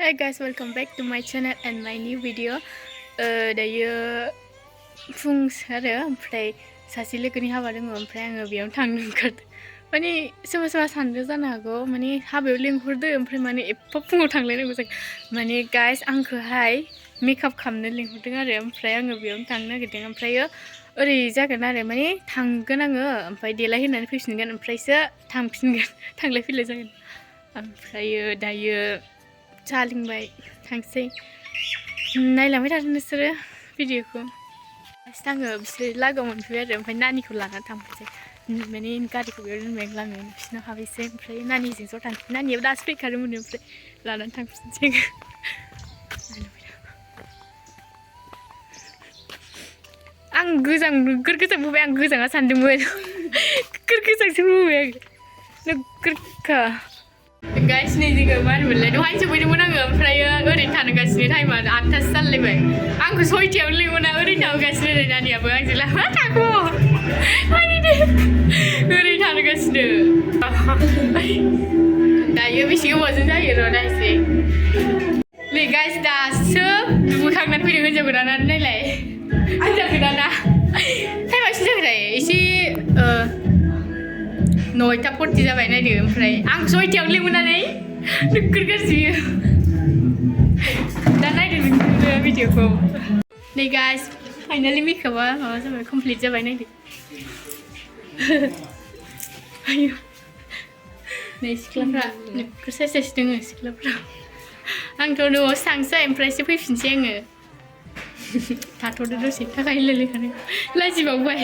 Hi guys, welcome back to my channel and my new video. Dayo fung आरो ओमफ्राय सासे लोगोनि हाबा दङ ओमफ्राय आङो बेयाव थांनो ओंखारदों माने सोरबा सोरबा सानदों जानो हागौ माने हाबायाव लिंहरदों ओमफ्राय माने एफा फुङाव थांलायनांगौ जायो माने गाइस आंखौहाय मेकआप खालामनो लिंहरदों आरो ओमफ्राय आङो बेयावनो थांनो नागिरदों ओमफ्रायो ओरै जागोन आरो माने थांगोन आङो ओमफ्राय देलाय होनानै फैफिनगोन ओमफ्रायसो थांफिनगोन थांलाय फैलाय जागोन ओमफ्रायो दायो साहा लोंबाय थांसै नायलांबाय थादो नोंसोरो भिडिअखौ आङो बिसोर लागोआव मोनफैबाय आरो ओमफ्राय नानिखौ लानानै थांफिनसै माने गारिखौ बेयाव दोनबाय लाङो बिसिनाव हाबैसै ओमफ्राय नानिजों ज' थांसै नानियाबो दासो फैखादोंमोन ओमफ्राय लानानै थांफिनसै आं गोजां नोगोर गोजां बोबाय आं गोजाङा सानदोंमोन नोगोर गोजांसो बोबाय आं नोगोरखा गाइस नै जोङो मा होनोमोनलाय दहाय सफैदोंमोन आङो ओमफ्रायो ओरैनो थानोगासिनो टाइमा 8थासो जालायबाय आंखौ 6थायावनो लिंहरना ओरैनो थांगासिनो ओरै नानियाबो आंजों लामा थांगौ ओरैनो थानोगासिनो दायो बेसे गोबावजों जायो र' नायसै नै गाइस दासो दुगैखांनानै फैदों हिन्जाव गोदानानो नायलाय हिन्जाव गोदाना टाइमा एसे जाबाय एसे 9:40 जाबाय नायदो ओमफ्राय आं 6थायावनो लिंहरनानै नोगोर गाज्रि दा नायदो नोंसोरो भिडिअखौ नै गाइस फाइनालि मेकआपआ माबा जाबाय कमप्लिट जाबाय नायदो आयौ नै सिख्लाफ्रा नोगोर साइस साइस दङ सिख्लाफ्रा आंथ' न'आवसो थांसै ओमफ्रायसो फैफिनसै आङो थाथ'दो दसे थाखाय होनलायलायखादों लाजिबावबाय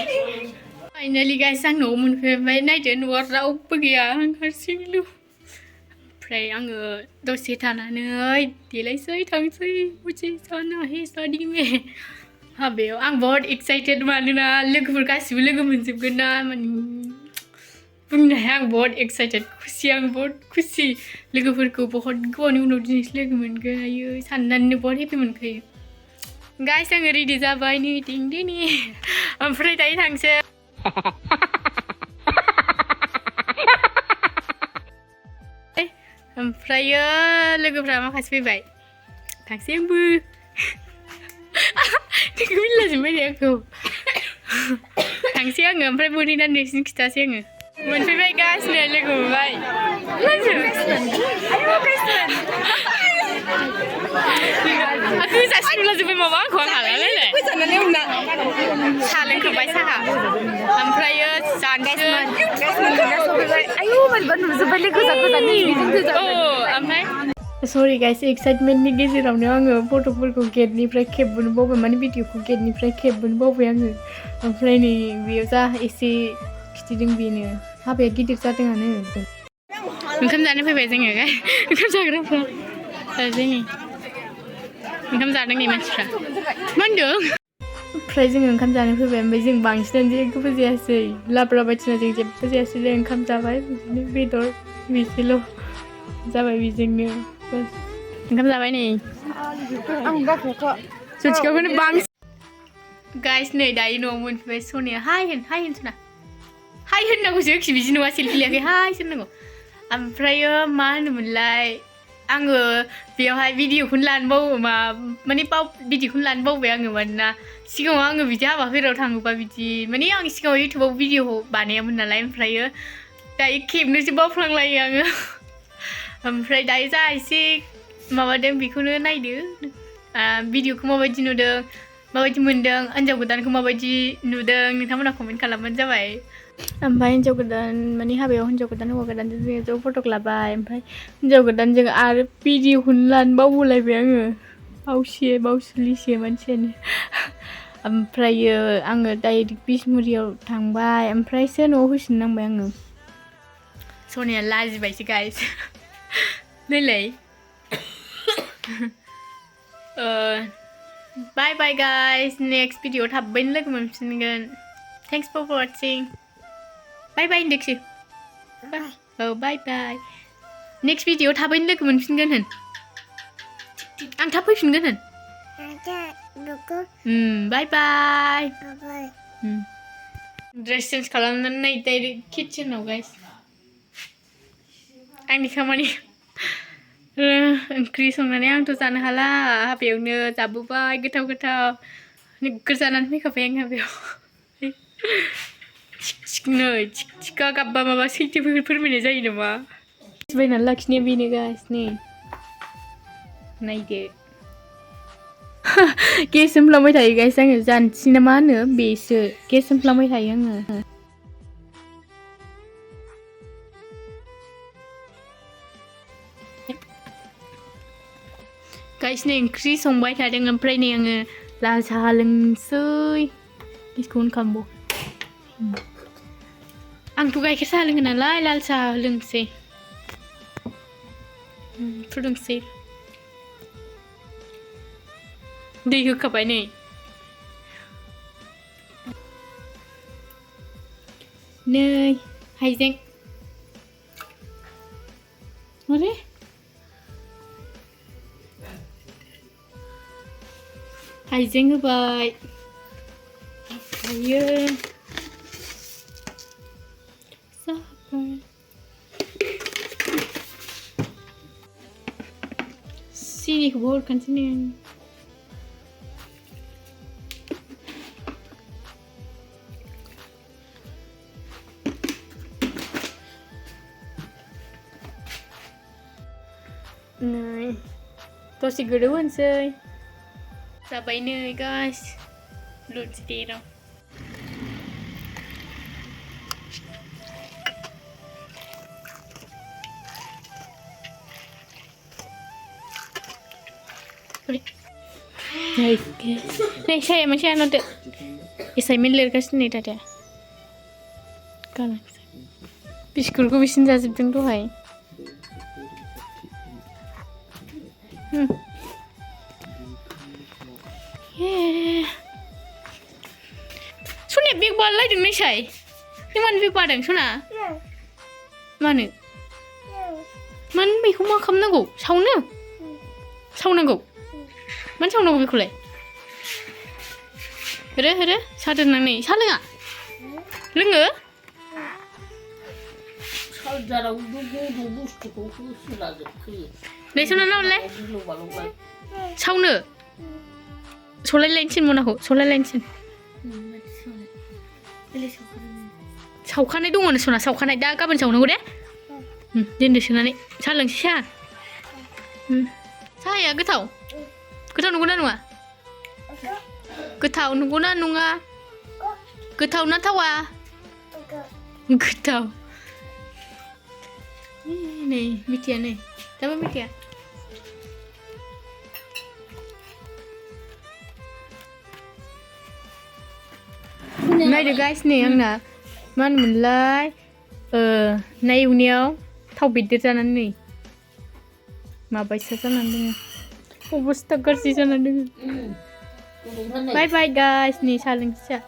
फाइनालि गाइस आं न'आव मोनफैबाय नायदो न'आव रावबो गैया आं हारसिंल' ओमफ्राय आङो दसे थानानै देलायसै थांसै मुझे जाना है शादी में हाबायाव आं बहुत एक्साइटेड मानोना लोगोफोर गासिबो लोगो मोनजोबगोन ना माने बुंनो हाया आं बहुत एक्साइटेड खुसि आं बहुत खुसि लोगोफोरखौ बहुत गोबावनि उनाव दिनैसो लोगो मोनगोन आयो साननानैनो बहुत हेपि मोनखायो गाइस आङो रेडि जाबाय नै दिंदिनि ओमफ्राय दायो थांसै ओमफ्रायो लोगोफ्रा माखासे फैबाय थांसै आंबो नोंखौ मिलाजोब्बाय दे आंखौ थांसै आङो ओमफ्राय मोनहैनानै नोंसिनो खिथासै आङो मोनफैबाय गासिनो लोगो मोनबाय गोजासिन नुलाजोब्बाय माबा आंखौ आं हालालायलाय साहा लोंखांबाय साहा ओमफ्रायो जानोसै ओमफ्राय सरि गाइस एक्साइटमेन्टनि गेजेरावनो आङो फट'फोरखौ गेटनिफ्राय खेबबोनो बावबाय माने भिडिअखौ गेटनिफ्राय खेबबोनो बावबाय आङो ओमफ्राय नै बेयाव जा एसे खिथिदों बेनो हाबाया गिदिर जादोंआनो ओंखाम जानो फैबाय जोङो ओंखाम जाग्राफ्रा जोंनि ओंखाम जादों नै मानसिफ्रा मा होनदों ओमफ्राय जोङो ओंखाम जानो फैबाय ओमफ्राय जों बांसिनानो जेबो जायासै लाब्रा बायदिसिना जों जेबो जायासै जों ओंखाम जाबाय बिदिनो बेदर बिसेल' जाबाय बेजोंनो ओंखाम जाबाय नै सथिखाखौनो बांसिन गाइस नै दायो न'आव मोनफैबाय सनिया हाय होन सना हाय होननांगौसो बिदि नङा सेल्फि लायाखै हाय होननांगौ ओमफ्रायो मा होनोमोनलाय आङो बेयावहाय भिडिअखौनो लानो बावो माने भिडिअखौनो लानो बावबाय आङो मानोना सिगाङाव आङो बिदि हाबाफोराव थाङोबा बिदि माने आं सिगाङाव इउटुबाव भिडिअ बानायामोन नालाय ओमफ्रायो दायो खेबनोसो बावफ्लांलायो आङो ओमफ्राय दायो जा एसे माबादों बेखौनो नायदो भिडिअखौ माबायदि नुदों माबायदि मोन्दों हिन्जाव गोदानखौ माबायदि नुदों नोंथांमोना कमेन्ट खालामबानो जाबाय ओमफ्राय हिन्जाव गोदान माने हाबायाव हिन्जाव गोदान हौवा गोदानजों जोङो ज' फट' लाबाय ओमफ्राय हिन्जाव गोदानजों आरो भिडिअखौनो लानो बावलायबाय आङो बावसुलिसे मानसियानो ओमफ्रायो आङो डाइरेक्ट बिसमुरियाव थांबाय ओमफ्रायसो न'आव फैफिननांबाय आङो सनिया लाजिबायसो गाइस नैलाय बाय बाय गाइस नेक्स्ट भिडिअ थाबैनो लोगो मोनफिनगोन थेंक्स फर वाचिं बाय बाय होनदोंसो औ बाय बाय नेक्स्ट भिडिअ थाबैनो लोगो मोनफिनगोन होन आं थाब फैफिनगोन होन बाय बाय ड्रेस चेन्ज खालामनानै डाइरेक्ट किटचेनाव गाइस आंनि खामानि ओंख्रि संनानै आंथ' जानो हाला हाबायावनो जाबोबाय गोथाव नोगोर जानानै फैखाबाय आं हाबायाव नै थिखा गाबबा माबा सैथो फोरमायनाय जायो नामा बायनानै लाखिनाया बेनो गाइस नै नायदो गेस होनफ्लांबाय थायो गाइस आङो जानसि ना मा होनो बेसो गेस होनफ्लांबाय थायो आङो गाइस नै ओंख्रि संबाय थादों ओमफ्राय नै आङो लाल साहा लोंसै गेसखौ अन खालामबाव आंथ' गाइखेर साहा लोङो नालाय लाल साहा लोंसै फुदुंसै दै होखाबाय नै हाइजें मारे हाइजें होबाय ओमफ्रायो सिनिखौबो हरखानोसै नै नै दसे गोदौ होनोसै जाबाय नै गाइस लुचिदेराव नै साया मोनसे आनहरदो एसाइनमेन्ट लिरगासिनो नै दादाया बिस्कुटखौ बिसिन जाजोबदों दहाय सनिया बेग बारलायदों नायसाय नों मानो बेग बारदों सना मानो बेखौ मा खालामनांगौ सावनांगौ मानो सावनांगौ बेखौलाय होरो साहा दोननानै साहा लोङो नै सना नावलाय सावनो सलायलायनोसै मनाखौ सलायलायनोसै सावखानाय दङ सना सावखानाय दा गाबोन सावनांगौ दे दोनदो सोनानै साहा लोंसै साहाया गोथाव नंगौना नङा गोथाव नंगौना नङा गोथाव ना थावा गोथाव नै मिथिया नै दाबो मिथिया नायदो गाइस नै आंना मा होनोमोनलाय ना एवनायाव थाव बेददेर जानानै नै माबायसा जानानै दङ अबस्था गाज्रि जानानै दङ बाय गाइस नै साहा लोंसै